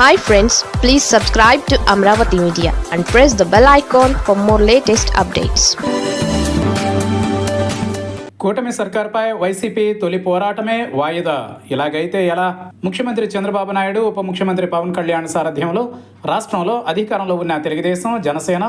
Hi friends, please subscribe to Amravati Media and press the bell icon for more latest updates. కూటమి సర్కార్పై YCP తొలి పోరాటమే వాయిదా. ఇలాగైతే ఎలా? ముఖ్యమంత్రి చంద్రబాబు నాయుడు, ఉప ముఖ్యమంత్రి పవన్ కళ్యాణ్ సారథ్యంలో రాష్ట్రంలో అధికారంలో ఉన్న తెలుగుదేశం, జనసేన,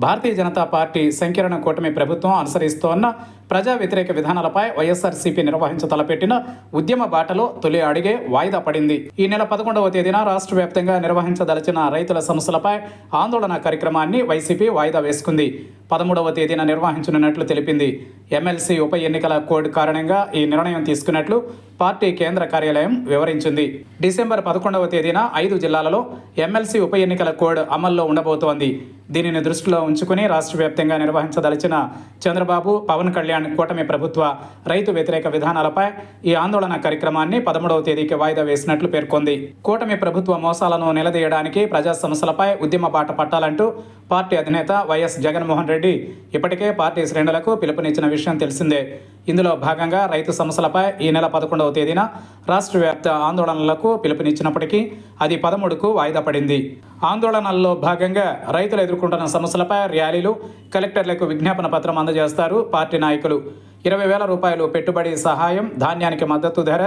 భారతీయ జనతా పార్టీ సంకీర్ణ కూటమి ప్రభుత్వం అనుసరిస్తోన్న ప్రజా వ్యతిరేక విధానాలపై వైఎస్ఆర్సీపీ తలపెట్టిన ఉద్యమ బాటలో తొలి అడిగే వాయిదా పడింది. ఈ నెల 11వ తేదీన రాష్ట్ర వ్యాప్తంగా నిర్వహించదలిచిన రైతుల సమస్యలపై ఆందోళన కార్యక్రమాన్ని వైసీపీ వాయిదా వేసుకుంది. 13వ తేదీన నిర్వహించనున్నట్లు తెలిపింది. ఎమ్మెల్సీ ఉప ఎన్నికల కోడ్ కారణంగా ఈ నిర్ణయం తీసుకున్నట్లు పార్టీ కేంద్ర కార్యాలయం వివరించింది. డిసెంబర్ 11వ తేదీన 5 జిల్లాలలో ఎమ్మెల్సీ ఉప ఎన్నికల కోడ్ అమల్లో ఉండబోతోంది. దీనిని దృష్టిలో ఉంచుకుని రాష్ట్ర వ్యాప్తంగా నిర్వహించదలిచిన చంద్రబాబు, పవన్ కళ్యాణ్ కూటమి ప్రభుత్వ రైతు వ్యతిరేక విధానాలపై ఈ ఆందోళన కార్యక్రమాన్ని 13వ తేదీకి వాయిదా వేసినట్లు పేర్కొంది. కూటమి ప్రభుత్వ మోసాలను నిలదీయడానికి, ప్రజా సమస్యలపై ఉద్యమ బాట పట్టాలంటూ పార్టీ అధినేత వైఎస్ జగన్మోహన్ రెడ్డి ఇప్పటికే పార్టీ శ్రేణులకు పిలుపునిచ్చిన విషయం తెలిసిందే. ఇందులో భాగంగా రైతు సమస్యలపై ఈ నెల 11వ తేదీన రాష్ట్ర వ్యాప్త ఆందోళనలకు పిలుపునిచ్చినప్పటికీ అది 13కు వాయిదా పడింది. ఆందోళనల్లో భాగంగా రైతులు ఎదుర్కొంటున్న సమస్యలపై ర్యాలీలు, కలెక్టర్లకు విజ్ఞాపన పత్రం అందజేస్తారు పార్టీ నాయకులు. 20,000 రూపాయలు పెట్టుబడి సహాయం, ధాన్యానికి మద్దతు ధర,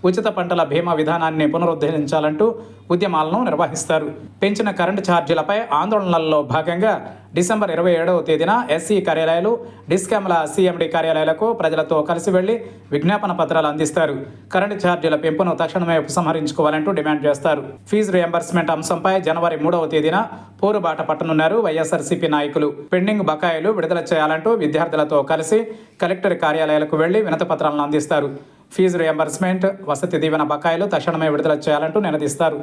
ఉచిత పంటల బీమా విధానాన్ని పునరుద్ధరించాలంటూ ఉద్యమాలను నిర్వహిస్తారు. పెంచిన కరెంటు ఛార్జీలపై ఆందోళనల్లో భాగంగా డిసెంబర్ 27వ తేదీన ఎస్సీ కార్యాలయాలు, డిస్కామ్ల సీఎండీ కార్యాలయాలకు ప్రజలతో కలిసి వెళ్లి విజ్ఞాపన పత్రాలు అందిస్తారు. కరెంటు ఛార్జీల పెంపును తక్షణమే ఉపసంహరించుకోవాలంటూ డిమాండ్ చేస్తారు. ఫీజు రియంబర్స్మెంట్ అంశంపై జనవరి 3వ తేదీన పోరుబాట పట్టనున్నారు వైఎస్ఆర్సీపీ నాయకులు. పెండింగ్ బకాయిలు విడుదల చేయాలంటూ విద్యార్థులతో కలిసి కలెక్టర్ కార్యాలయాలకు వెళ్లి వినతి పత్రాలను అందిస్తారు. ఫీజు రియంబర్స్మెంట్, వసతి దీవెన బకాయిలు తక్షణమే విడుదల చేయాలంటూ నినదిస్తారు.